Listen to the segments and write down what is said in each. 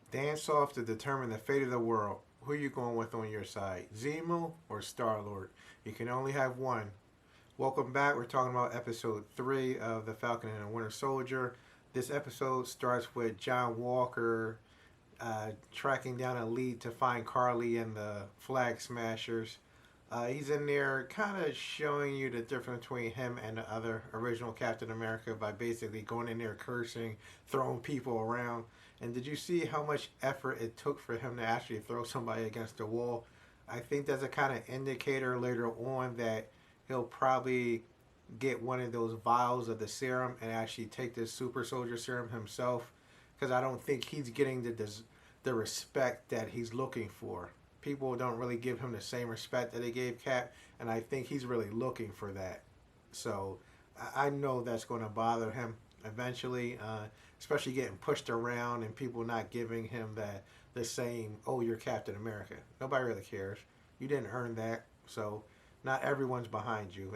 Dance off to determine the fate of the world. Who are you going with on your side, Zemo or Star-Lord? You can only have one. Welcome back. We're talking about episode 3 of The Falcon and the Winter Soldier. This episode starts with John Walker tracking down a lead to find Carly and the Flag Smashers. He's in there kind of showing you the difference between him and the other original Captain America by basically going in there cursing, throwing people around. And did you see how much effort it took for him to actually throw somebody against the wall? I think that's a kind of indicator later on that he'll probably get one of those vials of the serum and actually take this super soldier serum himself, because I don't think he's getting the respect that he's looking for. People don't really give him the same respect that they gave Cap, and I think he's really looking for that. So I know that's going to bother him eventually, especially getting pushed around and people not giving him the same, oh, you're Captain America. Nobody really cares. You didn't earn that, so not everyone's behind you.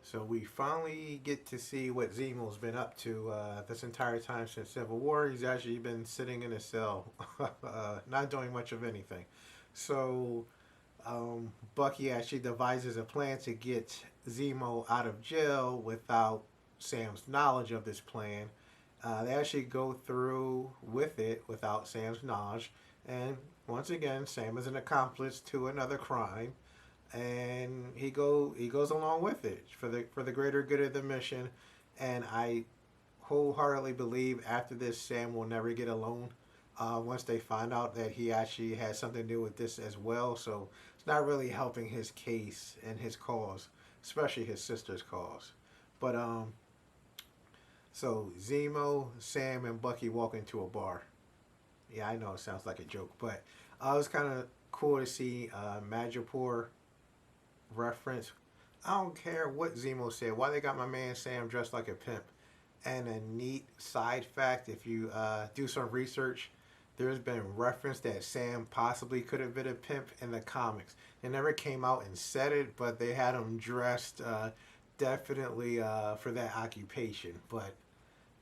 So we finally get to see what Zemo's been up to this entire time since Civil War. He's actually been sitting in a cell, not doing much of anything. So Bucky actually devises a plan to get Zemo out of jail without Sam's knowledge of this plan. They actually go through with it without Sam's knowledge. And once again, Sam is an accomplice to another crime, and he goes along with it for the greater good of the mission. And I wholeheartedly believe after this, Sam will never get alone. Once they find out that he actually has something to do with this as well, so it's not really helping his case and his cause, especially his sister's cause. But so Zemo, Sam, and Bucky walk into a bar. Yeah, I know it sounds like a joke, but it was kind of cool to see Madripoor reference. I don't care what Zemo said. Why they got my man Sam dressed like a pimp? And a neat side fact, if you do some research, there's been reference that Sam possibly could have been a pimp in the comics. They never came out and said it, but they had him dressed definitely for that occupation. But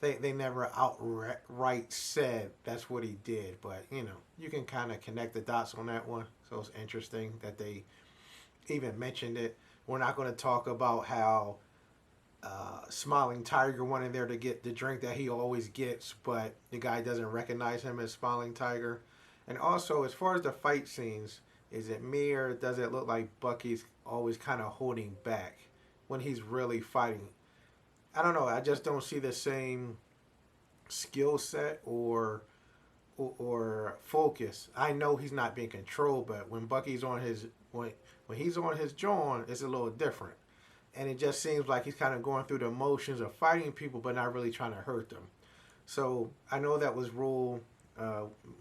they never outright said that's what he did. But, you know, you can kind of connect the dots on that one. So it's interesting that they even mentioned it. We're not going to talk about how Smiling Tiger went in there to get the drink that he always gets, but the guy doesn't recognize him as Smiling Tiger. And also, as far as the fight scenes, is it me or does it look like Bucky's always kind of holding back when he's really fighting? I don't know. I just don't see the same skill set or focus. I know he's not being controlled, but when Bucky's on his when he's on his John, it's a little different. And it just seems like he's kind of going through the motions of fighting people, but not really trying to hurt them. So I know that was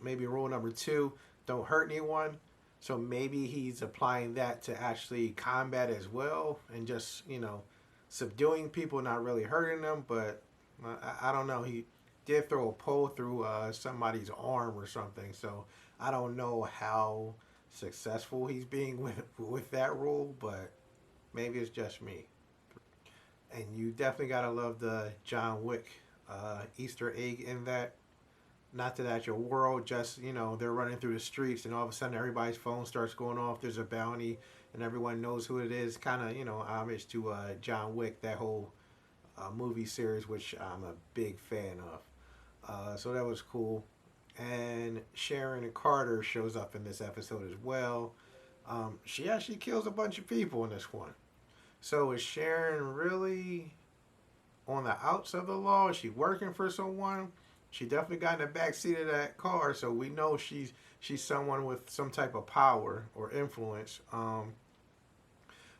maybe rule number 2, don't hurt anyone. So maybe he's applying that to actually combat as well, and just, you know, subduing people, not really hurting them. But I don't know. He did throw a pole through somebody's arm or something. So I don't know how successful he's being with that rule, but maybe it's just me. And you definitely gotta love the John Wick Easter egg in that. Not to that your world, just, you know, they're running through the streets and all of a sudden everybody's phone starts going off. There's a bounty and everyone knows who it is. Kind of, you know, homage to John Wick, that whole movie series, which I'm a big fan of. So that was cool. And Sharon Carter shows up in this episode as well. She actually kills a bunch of people in this one. So is Sharon really on the outs of the law? Is she working for someone? She definitely got in the back seat of that car, so we know she's someone with some type of power or influence.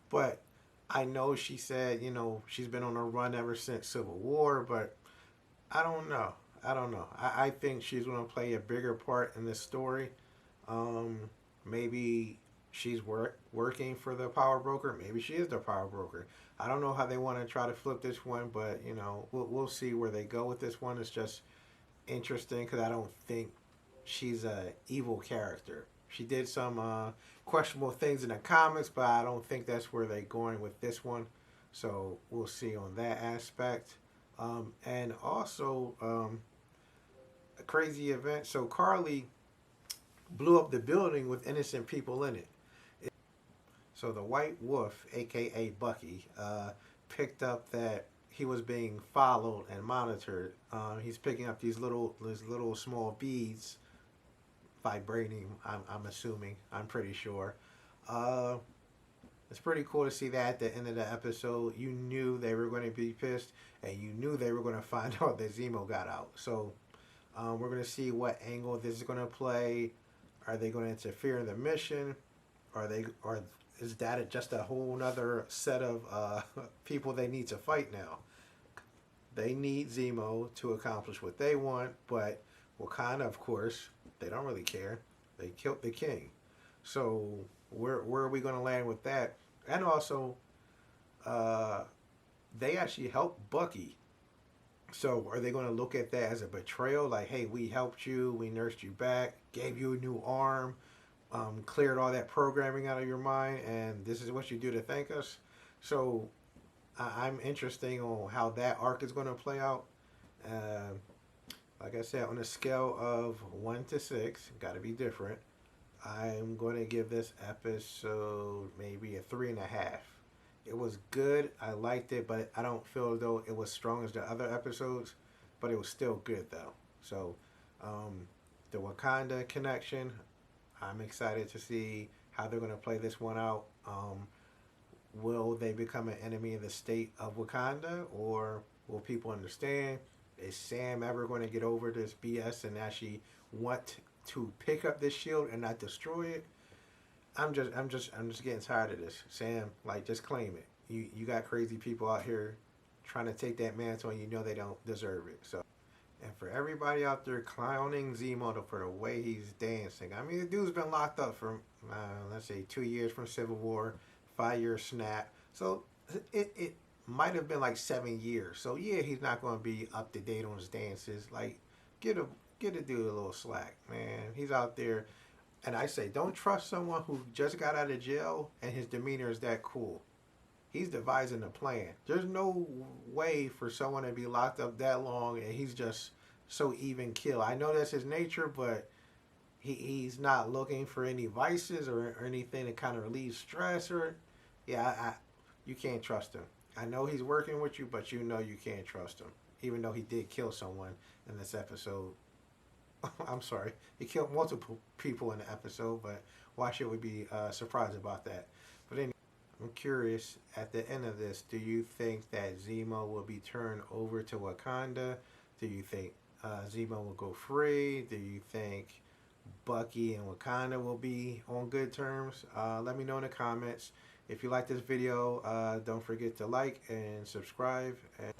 But I know she said, you know, she's been on a run ever since Civil War, but I don't know. I think she's going to play a bigger part in this story. Maybe she's working for the power broker. Maybe she is the power broker. I don't know how they want to try to flip this one, but, you know, we'll see where they go with this one. It's just interesting because I don't think she's a evil character. She did some questionable things in the comics, but I don't think that's where they're going with this one. So we'll see on that aspect. And also, crazy event. So Carly blew up the building with innocent people in it. So the White Wolf, aka Bucky, picked up that he was being followed and monitored. He's picking up these little small beads, vibrating. I'm assuming. I'm pretty sure. Uh, it's pretty cool to see that at the end of the episode. You knew they were going to be pissed, and you knew they were going to find out that Zemo got out. So we're going to see what angle this is going to play. Are they going to interfere in the mission? Or is that just a whole nother set of people they need to fight now? They need Zemo to accomplish what they want, but Wakanda, of course, they don't really care. They killed the king. So where are we going to land with that? And also, they actually helped Bucky. So are they going to look at that as a betrayal? Like, hey, we helped you, we nursed you back, gave you a new arm, cleared all that programming out of your mind, and this is what you do to thank us. So I'm interested on how that arc is going to play out. Like I said, on a scale of 1 to 6, got to be different. I'm going to give this episode maybe a 3.5. It was good. I liked it, but I don't feel as though it was strong as the other episodes. But it was still good, though. So, the Wakanda connection, I'm excited to see how they're going to play this one out. Will they become an enemy of the state of Wakanda? Or will people understand? Is Sam ever going to get over this BS and actually want to pick up this shield and not destroy it? I'm just getting tired of this. Sam, like, just claim it. You got crazy people out here trying to take that mantle, and you know they don't deserve it. So, and for everybody out there clowning Zemo for the way he's dancing, I mean, the dude's been locked up for let's say 2 years from Civil War, 5-year snap. So it might have been like 7 years. So yeah, he's not going to be up to date on his dances. Like, get a dude a little slack, man. He's out there. And I say, don't trust someone who just got out of jail and his demeanor is that cool. He's devising a plan. There's no way for someone to be locked up that long and he's just so even kill. I know that's his nature, but he's not looking for any vices or anything to kind of relieve stress or, you can't trust him. I know he's working with you, but you know you can't trust him. Even though he did kill someone in this episode. I'm sorry. He killed multiple people in the episode, but why should we be surprised about that? But anyway, I'm curious, at the end of this, do you think that Zemo will be turned over to Wakanda? Do you think Zemo will go free? Do you think Bucky and Wakanda will be on good terms? Let me know in the comments. If you like this video, don't forget to like and subscribe. And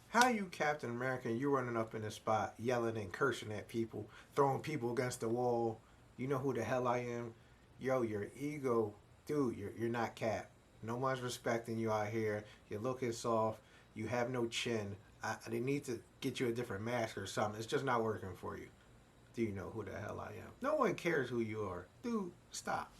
how you Captain America and you running up in the spot, yelling and cursing at people, throwing people against the wall? You know who the hell I am? Yo, your ego, dude, you're not Cap. No one's respecting you out here. You're looking soft. You have no chin. They need to get you a different mask or something. It's just not working for you. Do you know who the hell I am? No one cares who you are. Dude, stop.